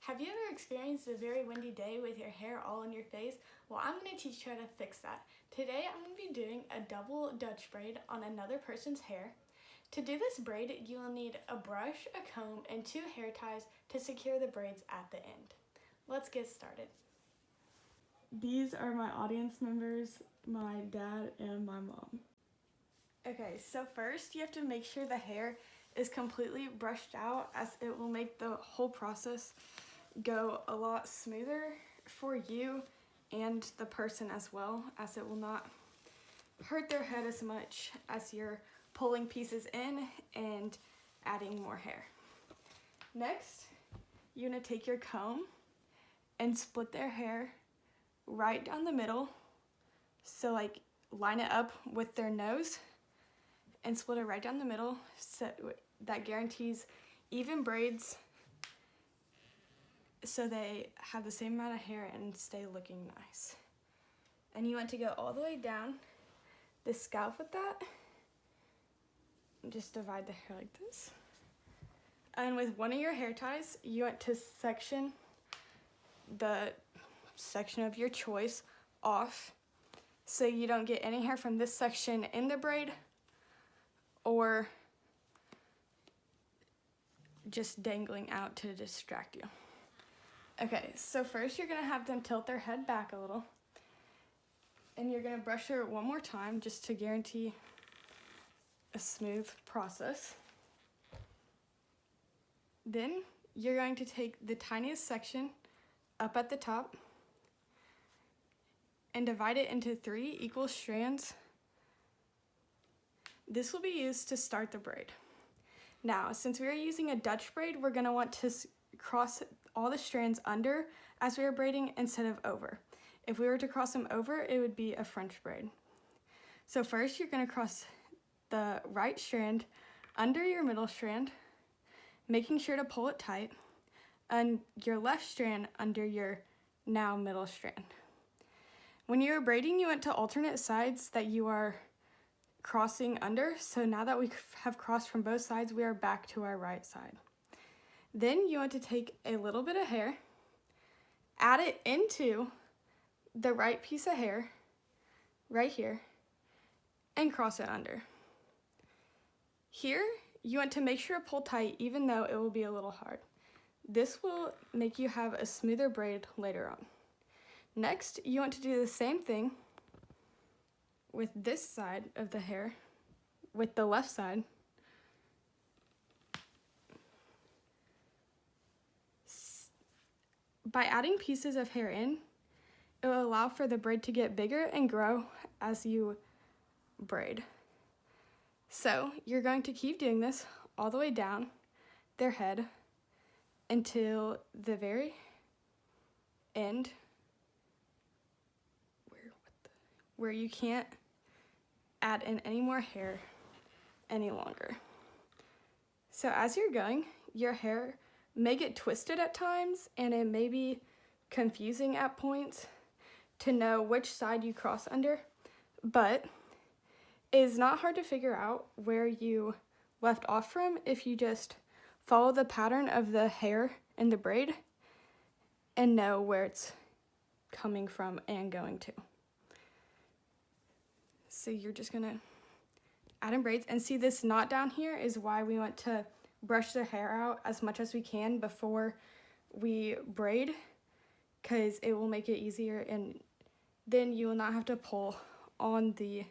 Have you ever experienced a very windy day with your hair all in your face? Well, I'm going to teach you how to fix that. Today, I'm going to be doing a double Dutch braid on another person's hair. To do this braid, you will need a brush, a comb, and 2 hair ties to secure the braids at the end. Let's get started. These are my audience members, my dad, and my mom. Okay, so first you have to make sure the hair is completely brushed out, as it will make the whole process go a lot smoother for you and the person as well, as it will not hurt their head as much as you're pulling pieces in and adding more hair. Next, you're gonna take your comb and split their hair right down the middle. So like line it up with their nose and split it right down the middle, so that guarantees even braids, so they have the same amount of hair and stay looking nice. And you want to go all the way down the scalp with that. Just divide the hair like this. And with one of your hair ties, you want to section the section of your choice off, so you don't get any hair from this section in the braid or just dangling out to distract you. Okay, so first you're gonna have them tilt their head back a little, and you're gonna brush her one more time just to guarantee a smooth process. Then you're going to take the tiniest section up at the top and divide it into 3 equal strands. This will be used to start the braid. Now, since we are using a Dutch braid, we're gonna want to cross all the strands under as we are braiding instead of over. If we were to cross them over, it would be a French braid. So first, you're gonna cross the right strand under your middle strand, making sure to pull it tight, and your left strand under your now middle strand. When you're braiding, you want to alternate sides that you are crossing under. So now that we have crossed from both sides, we are back to our right side. Then you want to take a little bit of hair, add it into the right piece of hair right here, and cross it under. Here, you want to make sure to pull tight, even though it will be a little hard. This will make you have a smoother braid later on. Next, you want to do the same thing with this side of the hair, with the left side. By adding pieces of hair in, it will allow for the braid to get bigger and grow as you braid. So you're going to keep doing this all the way down their head until the very end, where you can't add in any more hair any longer. So as you're going, your hair may get twisted at times, and it may be confusing at points to know which side you cross under, but it is not hard to figure out where you left off from if you just follow the pattern of the hair in the braid and know where it's coming from and going to. So you're just gonna add in braids, and see this knot down here is why we want to brush the hair out as much as we can before we braid, because it will make it easier, and then you will not have to pull on the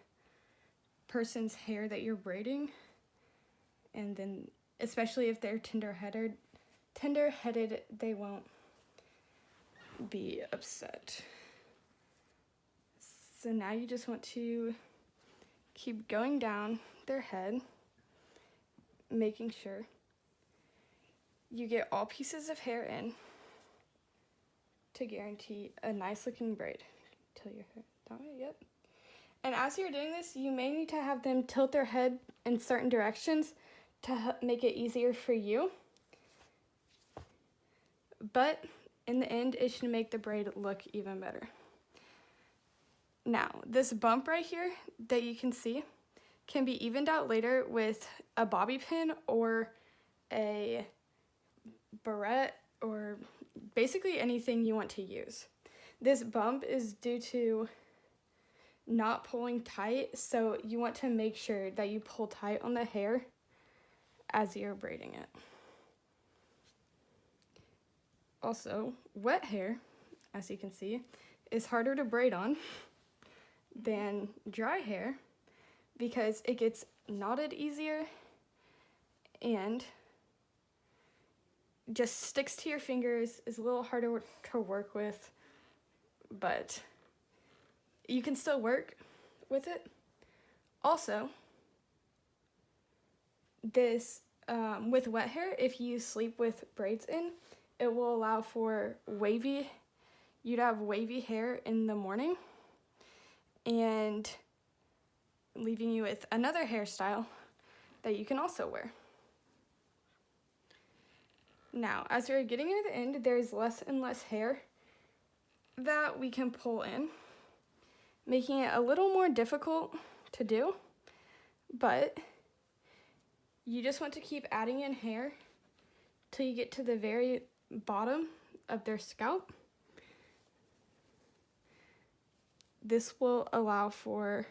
person's hair that you're braiding. And then, especially if they're tender-headed, they won't be upset. So now you just want to keep going down their head, making sure you get all pieces of hair in to guarantee a nice looking braid. Tilt your hair that way, yep. And as you're doing this, you may need to have them tilt their head in certain directions to make it easier for you. But in the end, it should make the braid look even better. Now, this bump right here that you can see can be evened out later with a bobby pin or a barrette or basically anything you want to use. This bump is due to not pulling tight, so you want to make sure that you pull tight on the hair as you're braiding it. Also, wet hair, as you can see, is harder to braid on than dry hair because it gets knotted easier and just sticks to your fingers, is a little harder to work with, but you can still work with it. Also, this, with wet hair, if you sleep with braids in, it will allow for you'd have wavy hair in the morning and leaving you with another hairstyle that you can also wear. Now, as you're getting near the end, there's less and less hair that we can pull in, making it a little more difficult to do, but you just want to keep adding in hair till you get to the very bottom of their scalp. This will allow for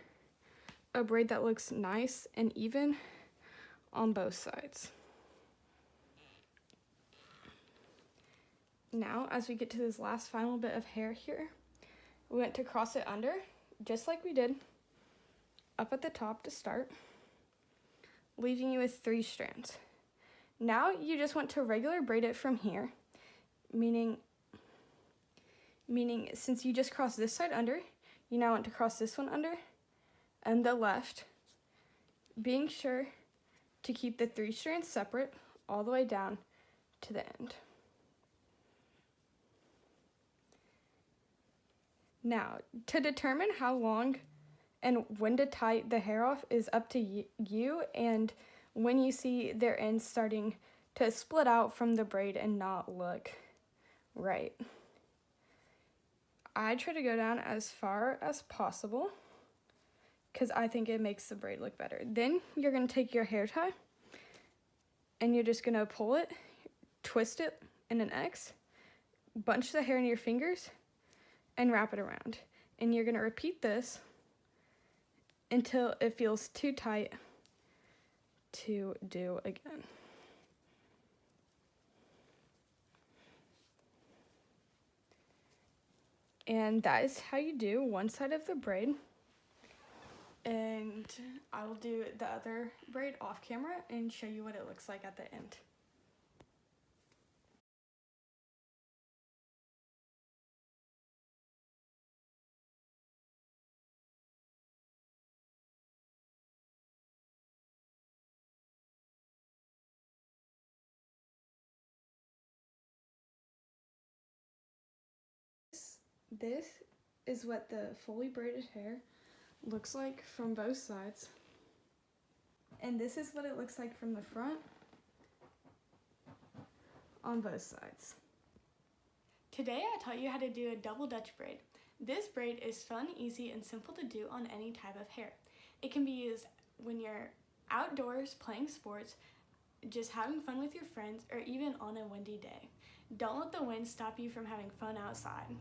a braid that looks nice and even on both sides. Now, as we get to this last final bit of hair here, we want to cross it under, just like we did, up at the top to start, leaving you with 3 strands. Now, you just want to regular braid it from here, meaning since you just crossed this side under, you now want to cross this one under and the left, being sure to keep the 3 strands separate all the way down to the end. Now, to determine how long and when to tie the hair off is up to you and when you see their ends starting to split out from the braid and not look right. I try to go down as far as possible because I think it makes the braid look better. Then you're going to take your hair tie and you're just going to pull it, twist it in an X, bunch the hair in your fingers, and wrap it around. And you're going to repeat this until it feels too tight to do again. And that is how you do one side of the braid. And I will do the other braid off camera and show you what it looks like at the end. This is what the fully braided hair looks like from both sides. And this is what it looks like from the front on both sides. Today I taught you how to do a double Dutch braid. This braid is fun, easy, and simple to do on any type of hair. It can be used when you're outdoors playing sports, just having fun with your friends, or even on a windy day. Don't let the wind stop you from having fun outside.